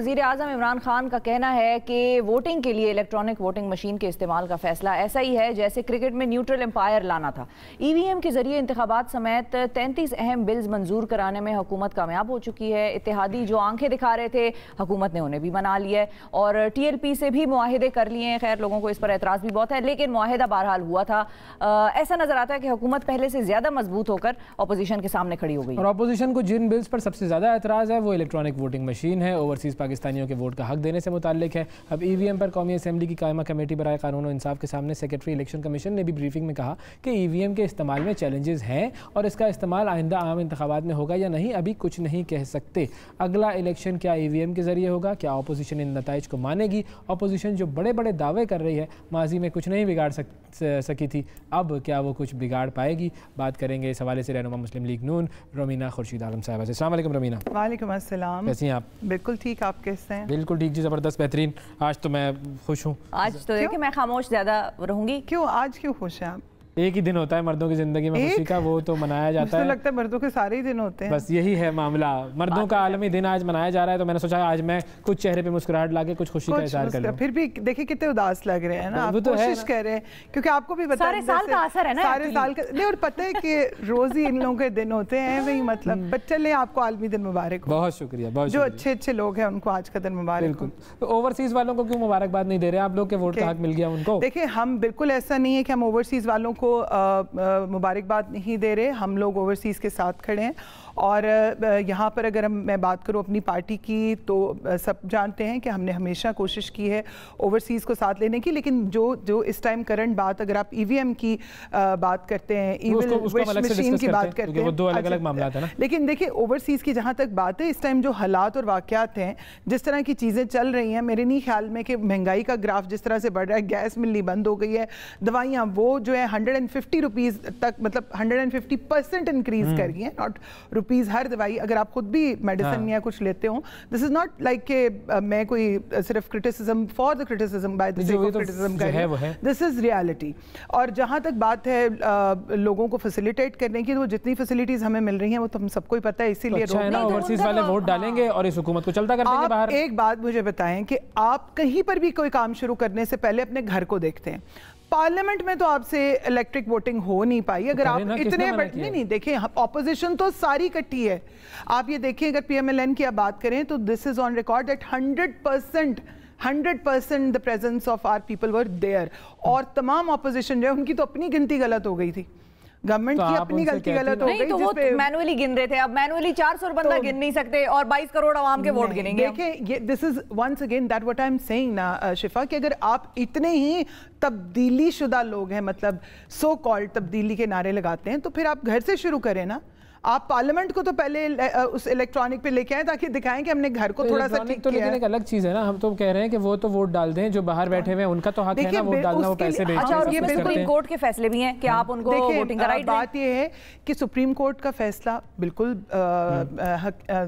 वज़ीर-ए-आज़म इमरान खान का कहना है कि वोटिंग के लिए इलेक्ट्रॉनिक वोटिंग मशीन के इस्तेमाल का फैसला ऐसा ही है जैसे क्रिकेट में न्यूट्रल एम्पायर लाना था। EVM के जरिए इंतखाबात समेत 33 अहम बिल्स मंजूर कराने में हुकूमत कामयाब हो चुकी है। इत्तेहादी जो आंखें दिखा रहे थे हुकूमत ने उन्हें भी मना लिया है और TLP से भी मुआहिदे कर लिए हैं। खैर लोगों को इस पर एतराज़ भी बहुत है, लेकिन मुआहिदा बहरहाल हुआ था। ऐसा नजर आता है कि हुकूमत पहले से ज़्यादा मजबूत होकर अपोजिशन के सामने खड़ी हो गई और अपोजिशन को जिन बिल्स पर सबसे ज़्यादा एतराज़ है वो इलेक्ट्रॉनिक वोटिंग मशीन है, ओवरसीज़ पाकिस्तानियों के वोट का हक देने से मुताल्लिक है। अब EVM पर कौमी असेंबली की कायमा कमेटी बराए कानून और इंसाफ के सामने सेक्रेटरी इलेक्शन कमीशन ने भी ब्रीफिंग में कहा कि EVM के इस्तेमाल में चैलेंजेस हैं और इसका इस्तेमाल आइंदा आम इंतखाबात में होगा या नहीं अभी कुछ नहीं कह सकते। अगला इलेक्शन क्या EVM के ज़रिए होगा? क्या अपोजिशन इन नताइज को मानेगी? अपोजिशन जो बड़े बड़े दावे कर रही है, माजी में कुछ नहीं बिगाड़ सकी थी, अब क्या वो कुछ बिगाड़ पाएगी? बात करेंगे इस हवाले से रहनुमा मुस्लिम लीग नून रोमीना खुर्शीद आलम साहिबा से। अस्सलाम वालेकुम रोमीना। वालेकुम अस्सलाम। कैसी हैं आप? बिल्कुल ठीक, आप कैसे हैं? बिल्कुल ठीक जी, ज़बरदस्त, बेहतरीन। आज तो मैं खुश हूँ। आज तो देखिए मैं खामोश ज़्यादा रहूँगी। क्यों आज क्यों खुश हैं आप? एक ही दिन होता है मर्दों की ज़िंदगी में खुशी का, वो तो मनाया जाता है। मुझे लगता है मर्दों के सारे ही दिन होते हैं। बस यही है मामला, मर्दों का आलमी दिन आज मनाया जा रहा है, तो मैंने सोचा आज मैं कुछ चेहरे पे मुस्कुराहट लाके कुछ खुशी का इज़हार कर लूं। फिर भी देखिए कितने उदास लग रहे हैं ना, आप कोशिश कर रहे हैं क्योंकि आपको भी पता है सारे साल का असर है ना, सारे साल का नहीं, और पता है कि रोज ही इन लोगों के दिन होते हैं वही मतलब। बट चले आपको आलमी दिन मुबारक हो। बहुत शुक्रिया, बहुत जो अच्छे अच्छे लोग हैं उनको आज का दिन मुबारक हो। तो ओवरसीज वालों को क्यों मुबारकबाद नहीं दे रहे आप लोग के वोट का हक मिल गया उनको? देखिए हम बिल्कुल ऐसा नहीं है कि हम ओवरसीज़ वालों को मुबारकबाद नहीं दे रहे, हम लोग ओवरसीज़ के साथ खड़े हैं। और यहाँ पर अगर मैं बात करूँ अपनी पार्टी की तो सब जानते हैं कि हमने हमेशा कोशिश की है ओवरसीज़ को साथ लेने की, लेकिन जो इस टाइम करंट बात अगर आप EVM की बात करते हैं, इविल विश मशीन की बात करते हैं, वो दो अलग अलग मामला है ना। लेकिन देखिए ओवरसीज़ की जहाँ तक बात है, इस टाइम जो हालात और वाक़यात हैं, जिस तरह की चीज़ें चल रही हैं, मेरे नहीं ख्याल में कि महंगाई का ग्राफ जिस तरह से बढ़ रहा है, गैस मिलनी बंद हो गई है, दवाइयाँ वो जो है 150 रुपीज़ तक, मतलब 150% इंक्रीज़ कर गई हैं, नॉट रुपीज़ हर दवाई। अगर आप खुद भी मेडिसिन या कुछ लेते हो, दिस इज़ नॉट लाइक के मैं कोई सिर्फ criticism for the criticism by the sake of criticism कर रही हूं, दिस इज़ रियलिटी। और जहाँ तक बात है लोगों को फैसिलिटेट करने की, तो जितनी फैसिलिटीज़ हमें मिल रही हैं वो तो हम सबको ही पता है, इसीलिए ओवरसीज़ वाले वोट डालेंगे और इस हुकूमत को चलता कर देंगे बाहर। एक बात मुझे बताएं कि आप कहीं पर भी कोई काम शुरू करने से पहले अपने घर को देखते हैं। पार्लियामेंट में तो आपसे इलेक्ट्रिक वोटिंग हो नहीं पाई अगर आप इतने नहीं देखिए, ऑपोजिशन तो सारी इकट्ठी है। आप ये देखिए अगर PMLN की आप बात करें तो this is on record that 100% the presence of our people were there. और तमाम ऑपोजिशन जो है उनकी तो अपनी गिनती गलत हो गई थी, गवर्नमेंट की अपनी गलती गलत हो गई। तो वो मैनुअली गिन रहे थे, अब मैनुअली 400 बंदा गिन नहीं सकते और 22 करोड़ आवाम के वोट गिनेंगे। देखिए ये this is once again that what I am saying ना शिफा, कि अगर आप इतने ही तब्दीली शुदा लोग हैं, मतलब सो कॉल्ड तब्दीली के नारे लगाते हैं, तो फिर आप घर से शुरू करें ना। आप पार्लियामेंट को तो पहले उस इलेक्ट्रॉनिक पे लेके आए ताकि दिखाएं कि हमने घर को थोड़ा सा ठीक किया है। लेकिन एक अलग चीज है ना, हम तो कह रहे हैं कि वो तो वोट डाल दें, जो बाहर बैठे हुए हैं उनका तो हक है ना वोट डालना, वो पैसे भेजते हैं। अच्छा, और ये सुप्रीम कोर्ट के फैसले भी हैं कि आप उनको वोटिंग का राइट दें। बात ये है कि सुप्रीम कोर्ट का फैसला बिल्कुल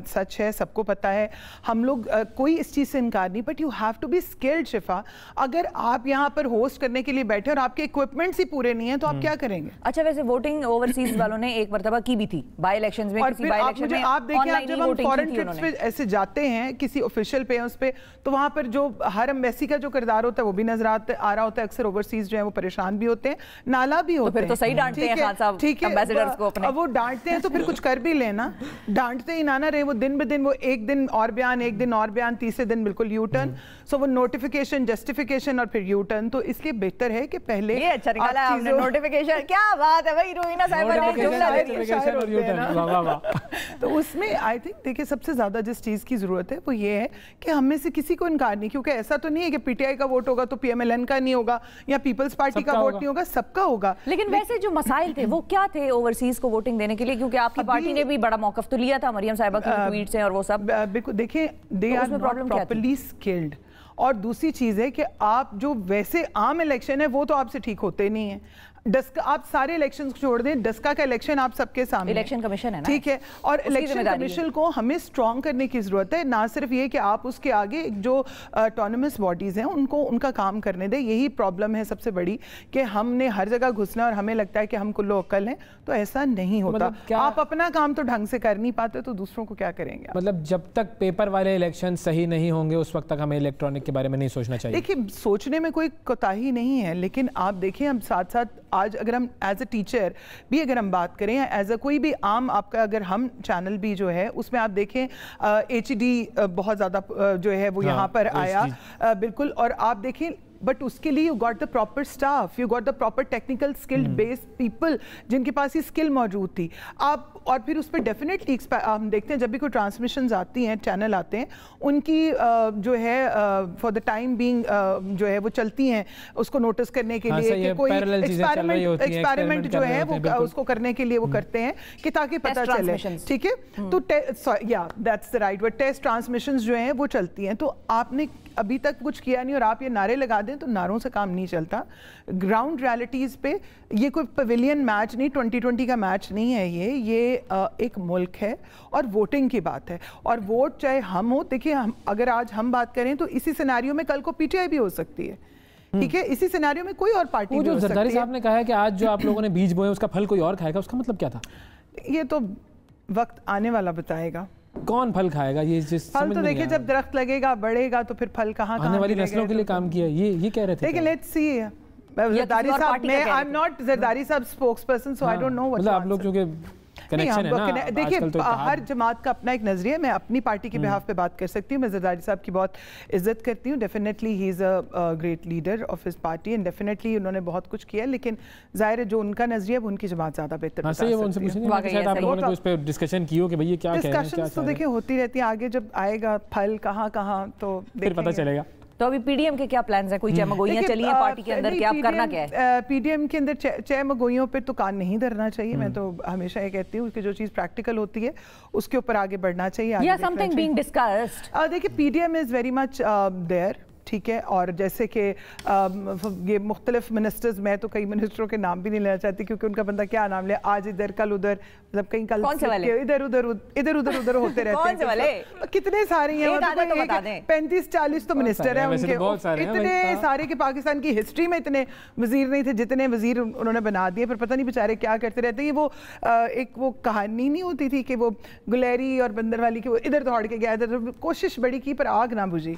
सच है, सबको पता है, हम लोग कोई इस चीज से इनकार नहीं, but you have to be skilled Shifa. अगर आप यहाँ पर होस्ट करने के लिए बैठे और आपके इक्विपमेंट्स ही पूरे नहीं है तो आप क्या करेंगे? अच्छा, वैसे वोटिंग ओवरसीज वालों ने एक मरतबा की भी थी बाई इलेक्शंस में। और फिर आप देखिए, आप जब हम फॉरेन ट्रिप्स पे ऐसे जाते हैं किसी ऑफिशियल पे उस पे, तो वहां पर जो हर एम्बेसी का जो किरदार होता है वो भी नजर आ रहा होता है। अक्सर ओवरसीज जो है वो परेशान भी होते हैं, नाला भी होते हैं। तो सही डांटते हैं खान साहब एम्बेसडर्स को अपने। अब वो डांटते हैं तो फिर कुछ कर भी लेना, डांटते ही ना रहे वो दिन ब दिन, वो एक दिन और बयान, एक दिन और बयान, तीसरे दिन बिल्कुल यू टर्न। सो वो नोटिफिकेशन, जस्टिफिकेशन और फिर यू टर्न। तो इसलिए बेहतर है कि पहले ये अच्छा निकाला आपने नोटिफिकेशन, क्या बात है भाई, रोमीना साहिबा ने जुमला दे दिया। तो उसमें आई थिंक देखिए सबसे ज़्यादा जिस चीज़ की ज़रूरत है वो ये है कि हम में से किसी को इनकार नहीं, क्योंकि ऐसा तो नहीं है कि PTI का वोट होगा तो PMLN का नहीं होगा या पीपल्स पार्टी का वोट नहीं होगा, सबका होगा। लेकिन वैसे जो मसाइल थे वो क्या थे ओवरसीज को वोटिंग देने के लिए? क्योंकि आपकी पार्टी ने भी बड़ा मौकफ तो लिया था, मरियम साहिबा की ट्वीट्स हैं और वो सब। देखिए they are not properly skilled. और दूसरी चीज़ है कि आप जो वैसे आम इलेक्शन है वो तो आपसे ठीक होते नहीं है। डस्का आप सारे इलेक्शन छोड़ दें, डस्का का इलेक्शन आप सबके सामने, इलेक्शन कमीशन है ना, ठीक है, और इलेक्शन कमीशन को हमें स्ट्रॉन्ग करने की ज़रूरत है, ना सिर्फ ये कि आप उसके आगे जो ऑटोनमस बॉडीज़ हैं उनको उनका काम करने दें। यही प्रॉब्लम है सबसे बड़ी कि हमने हर जगह घुसना और हमें लगता है कि हम कुल्लो अक्ल हैं, तो ऐसा नहीं होता। आप अपना काम तो ढंग से कर नहीं पाते तो दूसरों को क्या करेंगे? मतलब जब तक पेपर वाले इलेक्शन सही नहीं होंगे उस वक्त तक हमें इलेक्ट्रॉनिक के बारे में नहीं सोचना चाहिए। देखिए, सोचने में कोई कोताही नहीं है, लेकिन आप देखें हम साथ साथ आज अगर हम एज अ टीचर भी अगर हम बात करें, एज अ कोई भी आम आपका अगर हम चैनल भी जो है उसमें आप देखें HD बहुत ज़्यादा जो है वो यहाँ पर आया, बिल्कुल, और आप देखें बट उसके लिए you got the proper staff, you got the proper technical skilled based people जिनके पास ये स्किल मौजूद थी। आप और फिर उस पर डेफिनेटली हम देखते हैं जब भी कोई ट्रांसमिशंस आती हैं, चैनल आते हैं, उनकी जो है फॉर द टाइम बीइंग जो है वो चलती हैं उसको नोटिस करने के लिए कि कोई एक्सपेरिमेंट जो है वो उसको करने के लिए वो करते हैं कि ताकि पता चले, ठीक है। तो या that's the right word, test transmissions जो हैं वो चलती हैं। तो आपने अभी तक कुछ किया नहीं और आप ये नारे लगा दें तो नारों से काम नहीं चलता। ग्राउंड रियलिटीज़ पे ये कोई पवेलियन मैच नहीं, 2020 का मैच नहीं है, ये एक मुल्क है और वोटिंग की बात है, और वोट चाहे हम हो, देखिए हम अगर आज हम बात करें तो इसी सिनेरियो में कल को PTI भी हो सकती है, ठीक है, इसी सिनेरियो में कोई और पार्टी भी हो सकती है। जरदारी साहब ने कहा है कि आज जो आप लोगों ने बीज बोए उसका फल कोई और खाएगा, उसका मतलब क्या था? ये तो वक्त आने वाला बताएगा कौन फल खाएगा। ये फल तो देखिए जब दरख्त लगेगा बढ़ेगा तो फिर फल कहाँ आने वाली नस्लों के लिए काम किया, ये कह रहे थे। लेकिन लेट्स सी, जरदारी साहब, मैं आई एम नॉट जरदारी साहब spokesperson, so I don't know what आप लोग क्योंकि कनेक्शन है ना, देखिए हर जमात का अपना एक नजरिया, मैं अपनी पार्टी के बिहाफ पे बात कर सकती हूँ। मैं जरदारी साहब की बहुत इज्जत करती हूँ, definitely he is a great leader of his party and definitely उन्होंने बहुत कुछ किया, लेकिन जाहिर है जो उनका नजरिया है उनकी जमात ज़्यादा बेहतर बता सकती है। शायद आप लोगों ने उस पे डिस्कशन की हो कि भई क्या डिस्कशन तो देखिए होती रहती है, आगे जब आएगा फल कहाँ तो फिर पता चलेगा। तो अभी PDM के क्या प्लान्स हैं? कोई चमगोइयां चली हैं पार्टी के अंदर, क्या करना क्या है? PDM के अंदर चमगोइयों पे तो कान नहीं धरना चाहिए। मैं तो हमेशा ये कहती हूँ कि जो चीज़ प्रैक्टिकल होती है उसके ऊपर आगे बढ़ना चाहिए। या समथिंग बीइंग डिस्कस्ड। देखिए PDM is very much there, ठीक है, और जैसे कि ये मुख्तलिफ मिनिस्टर्स, मैं तो कई मिनिस्टरों के नाम भी नहीं लेना चाहती क्योंकि उनका बंदा क्या नाम ले, आज इधर कल उधर, मतलब कहीं कल इधर उधर होते रहते हैं। कितने सारे हैं, 35-40 तो मिनिस्टर हैं उनके, इतने सारे के पाकिस्तान की हिस्ट्री में इतने वजीर नहीं थे जितने वजीर उन्होंने बना दिए। फिर पता नहीं बेचारे क्या करते रहते हैं। वो एक वो कहानी नहीं होती थी कि वो गुलेरी और बंदरवाली की, वो इधर दौड़ के गया, इधर कोशिश बड़ी की पर आग ना बुझी।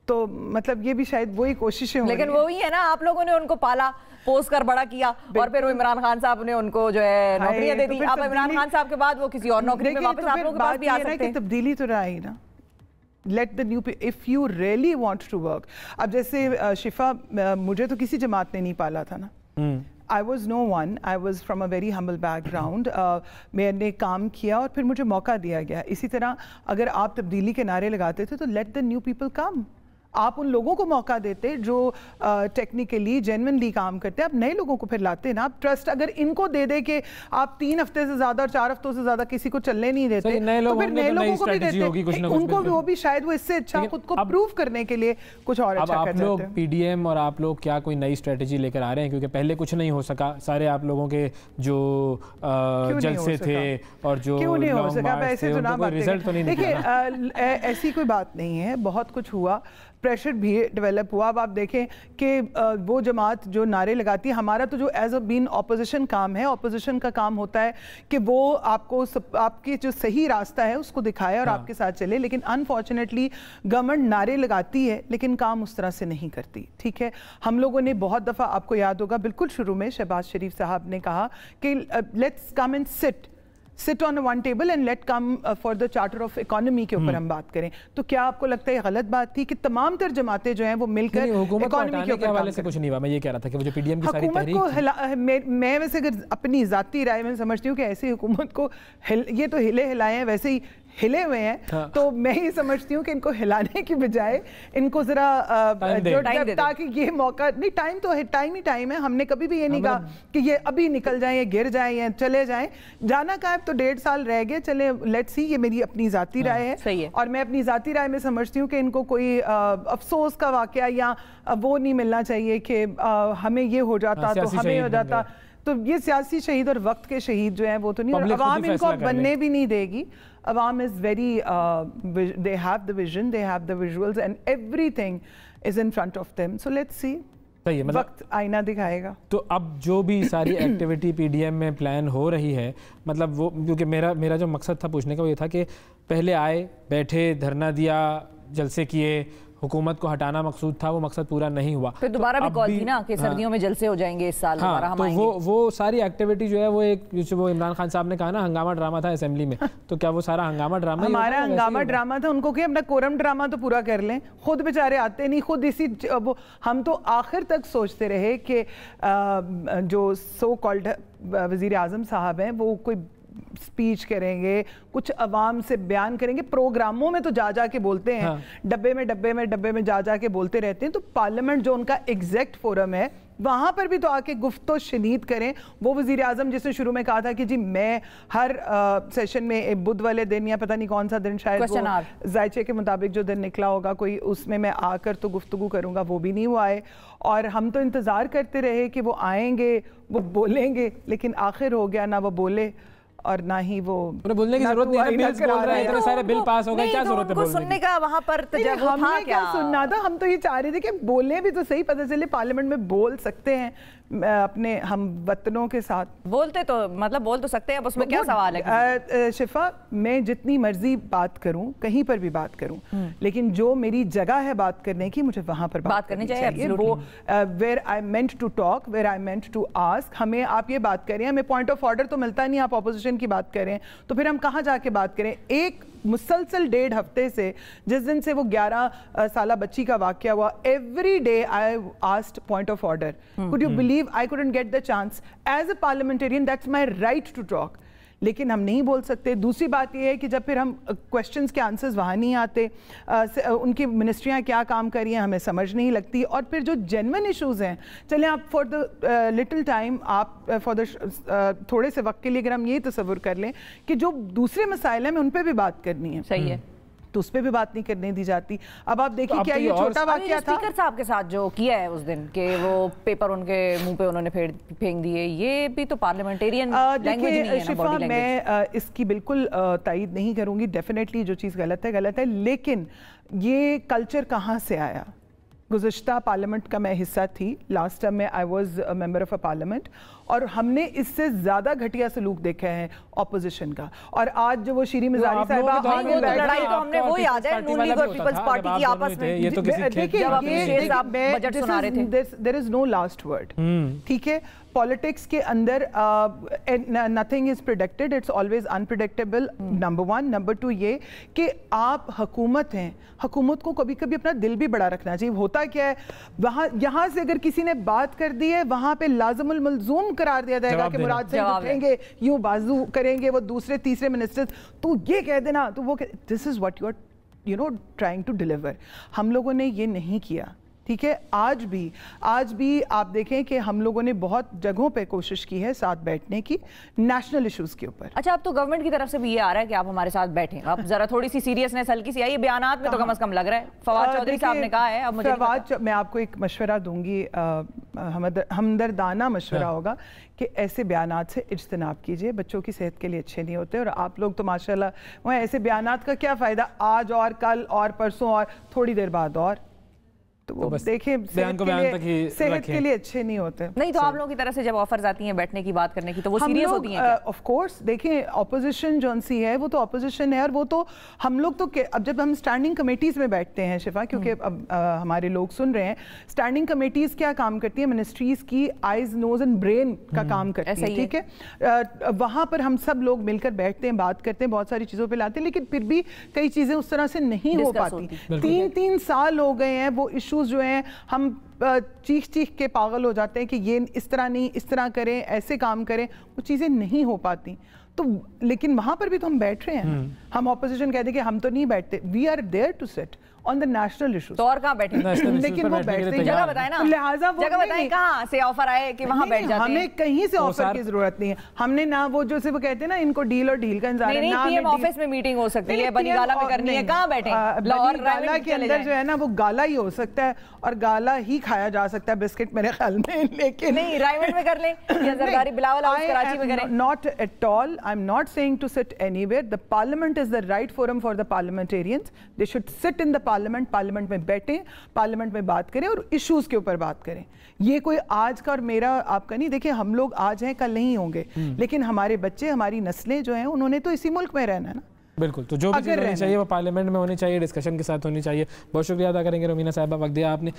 तो मतलब ये भी शायद वही कोशिशें होंगी, लेकिन वही है ना, आप लोगों ने उनको पाला पोस कर बड़ा किया और फिर वो इमरान खान साहब ने उनको जो है नौकरियां दे दी। अब इमरान खान साहब के बाद वो किसी और नौकरी में वापस आप लोगों के पास भी आ सकते हैं। तब्दीली तो रहा ही ना, let the new, if you really want to work. अब जैसे शिफा, मुझे तो किसी जमात ने नहीं पाला था ना, I was no one, I was from a very humble background. मैंने काम किया और फिर मुझे मौका दिया गया। इसी तरह अगर आप तब्दीली के नारे लगाते थे तो let the new people come. आप उन लोगों को मौका देते जो टेक्निकली जेन्युइनली काम करते हैं, आप नए लोगों को फिर लाते ना। आप ट्रस्ट अगर इनको दे दे कि आप 3 हफ्ते से ज़्यादा और 4 हफ्तों से ज़्यादा किसी को चलने नहीं देते, तो फिर नए लोगों को भी देते, उनको वो भी शायद वो इससे अच्छा खुद को प्रूव करने के लिए कुछ और अच्छा कर जाते हैं। PDM और आप लोग क्या कोई नई स्ट्रेटजी लेकर आ रहे हैं? क्योंकि पहले कुछ नहीं हो सका, सारे आप लोगों के जो जलसे थे और जो क्यों नहीं हो सका, ऐसे तो ना बात। देखिए ऐसी कोई बात नहीं है, बहुत कुछ हुआ, प्रेशर भी डेवलप हुआ। अब आप देखें कि वो जमात जो नारे लगाती है, हमारा तो जो एज अ बीन ऑपोजिशन काम है, ऑपोजिशन का काम होता है कि वो आपको आपके जो सही रास्ता है उसको दिखाए और आपके साथ चले। लेकिन अनफॉर्चुनेटली गवर्नमेंट नारे लगाती है लेकिन काम उस तरह से नहीं करती, ठीक है। हम लोगों ने बहुत दफ़ा, आपको याद होगा बिल्कुल शुरू में शहबाज शरीफ साहब ने कहा कि let's come and sit on one table and let come for the charter of economy के ऊपर हम बात करें। तो क्या आपको लगता है गलत बात थी कि तमाम तर जमातें जो हैं वो मिलकर इकोनॉमी के ऊपर हवाले से कुछ नहीं हुआ? मैं ये कह रहा था कि वो जो PDM की सारी तहरीक को मैं वैसे अगर अपनी ज़ाती राय में समझती हूँ कि ऐसी हुकूमत को ये तो हिले हिलाए हैं, वैसे ही ہلے ہوئے ہیں تو میں یہ سمجھتی ہوں کہ ان کو ہلانے کی بجائے ان کو ذرا تاکہ یہ موقع نہیں, ٹائم تو ہے, ٹائم ہے. ہم نے کبھی بھی یہ نہیں کہا کہ یہ ابھی نکل جائیں یا گر جائیں یا چلے جائیں. جانا کا اب تو 1.5 سال رہ گئے, چلے لیٹس سی. یہ میری اپنی ذاتی رائے ہے اور میں اپنی ذاتی رائے میں سمجھتی ہوں کہ ان کو کوئی افسوس کا واقعہ یا وہ نہیں ملنا چاہیے کہ ہمیں یہ ہو جاتا تو ہمیں ہو جاتا. تو یہ سیاسی شہید اور وقت کے شہید جو ہیں وہ تو نہیں, عوام ان کو بننے بھی نہیں دے گی. عوام is very they have the vision, they have the visuals and everything is in front of them. So let's see. وقت آئینہ دکھائے گا. تو اب جو بھی ساری ایکٹیویٹی پی ڈی ایم میں پلان ہو رہی ہے, مطلب وہ کیونکہ میرا جو مقصد تھا پوچھنے کا وہ یہ تھا کہ پہلے آئے, بیٹھے, دھرنا دیا, جلسے کیے, حکومت کو ہٹانا مقصود تھا, وہ مقصد پورا نہیں ہوا. پھر دوبارہ بھی کال تھی نا کہ سردیوں میں جلسے ہو جائیں گے اس سال, دوبارہ ہم آئیں گے. تو وہ ساری ایکٹیویٹی جو ہے وہ ایک وہ عمران خان صاحب نے کہا نا ہنگامہ ڈرامہ تھا اسمبلی میں, تو کیا وہ سارا ہنگامہ ڈرامہ ہمارا ہنگامہ ڈرامہ تھا؟ ان کو کہ اپنا کورم ڈرامہ تو پورا کر لیں. خود بیچارے آتے نہیں, خود اسی ہم تو آخر تک سوچتے رہے کہ جو سو کالڈ وزیر اعظم صاحب ہیں وہ کوئی سپیچ کریں گے, کچھ عوام سے بیان کریں گے. پروگراموں میں تو جا کے بولتے ہیں, ڈبے میں جا کے بولتے رہتے ہیں. تو پارلیمنٹ جو ان کا ایگزیکٹ فورم ہے وہاں پر بھی تو آ کے گفت و شنید کریں. وہ وزیر اعظم جس نے شروع میں کہا تھا کہ جی میں ہر سیشن میں بدھ والے دن یا پتہ نہیں کون سا دن, شاید وہ ذائچے کے مطابق جو دن نکلا ہوگا کوئی, اس میں آ کر تو گفتگو کروں گا, وہ بھی نہیں وہ آئے. اور ہم تو انتظار کرتے رہے کہ وہ آئیں گے, وہ بولیں گے, لیکن آخر ہو گیا نہ وہ بولے اور نہ ہی وہ بولنے کی ضرورت نہیں. بلز بول رہے ہیں, اتنے سارے بل پاس ہو گئے, کیا ضرورت ہے بولنے کی؟ سننے کا وہاں پر تجربہ ہم نے کیا سننا تھا. ہم تو یہ چاہ رہے تھے کہ بولیں بھی تو صحیح, پتہ چلے پارلیمنٹ میں بول سکتے ہیں اپنے ہم وطنوں کے ساتھ. بولتے تو مطلب بول تو سکتے ہیں, اب اس میں کیا سوال ہے؟ شفا, میں جتنی مرضی بات کروں, کہیں پر بھی بات کروں, لیکن جو میری جگہ ہے بات کرنے کی, مجھے وہاں پر بات کرنی چاہیے. وہ where I meant to talk, where I meant to ask. ہمیں آپ یہ بات کریں, ہمیں پوائنٹ آف آرڈر تو ملتا نہیں, آپ اپوزیشن کی بات کریں تو پھر ہم کہاں جا کے بات کریں؟ ایک مسلسل 1.5 ہفتے سے, جس دن سے وہ 11 سالہ بچی کا واقعہ ہوا, every day I asked point of order. Could you believe I couldn't get the chance? As a parliamentarian, that's my right to talk. لیکن ہم نہیں بول سکتے. دوسری بات یہ ہے کہ جب پھر ہم کویسچنز کے آنسرز وہاں نہیں آتے, ان کی منسٹریاں کیا کام کر رہی ہیں ہمیں سمجھ نہیں لگتی. اور پھر جو جینوئن ایشوز ہیں, چلیں آپ فار دا لٹل ٹائم, آپ فار دا تھوڑے سے وقت کے لیے اگر ہم یہ تصور کر لیں کہ جو دوسرے مسائل ہیں ان پہ بھی بات کرنی ہے, صحیح ہے, تو اس پہ بھی بات نہیں کرنے دی جاتی. اب آپ دیکھیں کیا یہ چھوٹا واقعہ تھا اسپیکر صاحب کے ساتھ جو کیا ہے اس دن کہ وہ پیپر ان کے منہ پہ انہوں نے پھینک دیے, یہ بھی تو پارلیمنٹیرین لینگویج نہیں ہے نا, باڈی لینگویج. میں اس کی بالکل تائید نہیں کروں گی. ڈیفینیٹلی جو چیز غلط ہے, لیکن یہ کلچر کہاں سے آیا؟ گزشتہ پارلیمنٹ کا میں حصہ تھی, لاسٹ ٹائم میں I was member of a parliament, اور ہم نے اس سے زیادہ گھٹیا سلوک دیکھا ہے اپوزیشن کا. اور آج جو وہ شیریں مزاری صاحبہ, لڑائی تو ہم نے وہ یاد ہے نون لیگ اور پیپلز پارٹی کی آپس میں, there is no last word. ٹھیک ہے, پالیٹکس کے اندر nothing is predicted, it's always unpredictable. Number 1. Number 2 یہ کہ آپ حکومت ہیں, حکومت کو کبھی کبھی اپنا دل بھی بڑا رکھنا چاہیے. ہوتا کیا ہے, یہاں سے اگر کسی نے بات کر دی ہے, وہاں پہ لازم الملزوم قرار دیا جائے گا کہ مراد سے اٹھیں گے, یوں بازو کریں گے وہ دوسرے تیسرے منسٹر, تو یہ کہہ دینا, تو وہ this is what you are trying to deliver. ہم لوگوں نے یہ نہیں کیا. ٹھیک ہے, آج بھی آپ دیکھیں کہ ہم لوگوں نے بہت جگہوں پہ کوشش کی ہے ساتھ بیٹھنے کی, نیشنل ایشوز کے اوپر. اچھا, اب تو گورنمنٹ کی طرف سے بھی یہ آ رہا ہے کہ آپ ہمارے ساتھ بیٹھیں, اب ذرا تھوڑی سی سیریسنیس ہلکی سی آئی, بیانات میں تو کم از کم لگ رہا ہے. فواد چودھری صاحب نے کہا ہے, اب مجھے فواد, میں آپ کو ایک مشورہ دوں گی, ہمدردانہ مشورہ ہوگا کہ ایسے بیانات سے اجتناب کیجئے, بچوں کی صحت کے لیے اچھے نہیں ہوتے. اور آپ لوگ تو ماشاءاللہ, وہ ایسے بیانات کا کیا فائدہ, آج اور کل اور پرسوں اور تھوڑی دیر بعد اور, تو وہ دیکھیں صحت کے لیے اچھے نہیں ہوتے. نہیں تو آپ لوگوں کی طرف سے جب آفرز آتی ہیں بیٹھنے کی بات کرنے کی تو وہ سیریس ہوتی ہیں آف کورس. دیکھیں اپوزیشن جو سی ہے وہ تو اپوزیشن ہے, اور وہ تو ہم لوگ تو اب جب ہم اسٹینڈنگ کمیٹیز میں بیٹھتے ہیں شفا, کیونکہ اب ہمارے لوگ سن رہے ہیں, اسٹینڈنگ کمیٹیز کیا کام کرتی ہیں, منسٹریز کی آئیز نوز اینڈ برین کا کام کرتی ہیں. ٹھیک ہے, وہاں پر ہم سب لوگ مل کر بیٹھتے ہیں, بات کرتے ہیں, بہت ساری چیزوں پہ لاتے ہیں, لیکن پھر بھی کئی چیزیں اس طرح سے نہیں ہو پاتی. 3 سال ہو گئے ہیں, وہ ایشوز جو ہیں ہم چیخ کے پاگل ہو جاتے ہیں کہ یہ اس طرح نہیں, اس طرح کریں, ایسے کام کریں, وہ چیزیں نہیں ہو پاتی. تو لیکن وہاں پر بھی تو ہم بیٹھ رہے ہیں. ہم اپوزیشن کہتے ہیں کہ ہم تو نہیں بیٹھتے. We are their to sit on the national issues. تو اور کہاں بیٹھے؟ لیکن وہ بیٹھتے ہیں. جگہ بتائیں نا, لہٰذا وہ جگہ بتائیں کہاں سے آفر آئے کہ وہاں بیٹھ جاتے ہیں. ہمیں کہیں سے آفر کی ضرورت نہیں ہے. ہم نے نہ وہ جو سے وہ کہتے ہیں نا ان کو ڈیل اور ڈھیل کا انتظار ہے. نہیں, پی ایم آفس میں میٹنگ ہو سکتی ہے, بنی گالا میں کرنی ہے, کہاں بیٹھیں؟ لاہور گالا کے اندر جو ہے نا وہ گالا ہی ہو سکتا ہے اور گالا ہی کھایا جا سکتا ہے بسکٹ میرے خیال میں. لیکن نہیں, رائمنڈ میں کر لیں یا زرداری بلاول ہاؤس کراچی میں کریں. Not at all. I'm not saying to sit anywhere. The parliament is the right forum for the parliamentarians. They should sit in the parliament. Parliament میں بیٹھیں, پارلیمنٹ میں بات کریں اور ایشوز کے اوپر بات کریں. یہ کوئی آج کا اور میرا آپ کا نہیں. دیکھیں ہم لوگ آج ہیں کل نہیں ہوں گے, لیکن ہمارے بچے, ہماری نسلیں جو ہیں انہوں نے تو اسی ملک میں رہنا ہے نا. بالکل, تو جو بھی چیز ہونی چاہیے وہ پارلیمنٹ میں ہونی چاہیے, ڈسکشن کے ساتھ ہونی چاہیے. بہت شکریہ ادا کریں گے رومینہ صاحبہ, وقت دیا آپ نے.